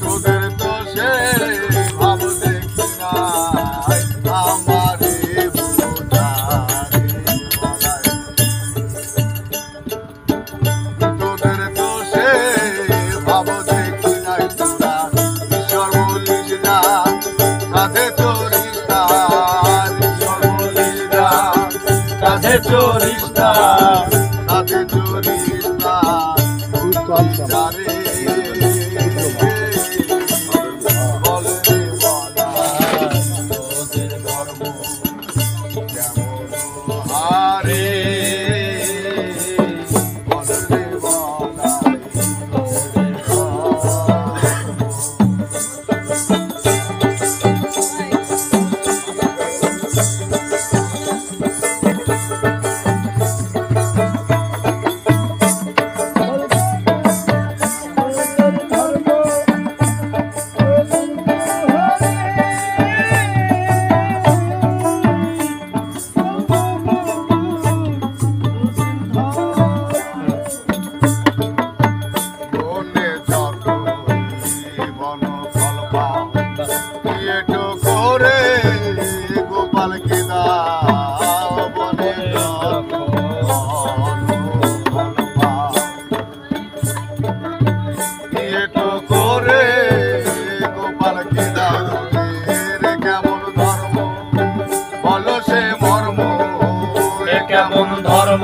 তোদের তো সে ভাব দেখি নাই আমারে তোদের তো সে ভাব দেখি নাই তোরা ঈশ্বর বলিস না কাঁধে চড়িস না ঈশ্বর বলিস না কাঁধে চড়িস না কাঁধে চড়িস না রে গোপালকে দাও বনে এটো করে গোপালকে দাও কেমন ধর্ম বলো সে মর্ম কেমন ধর্ম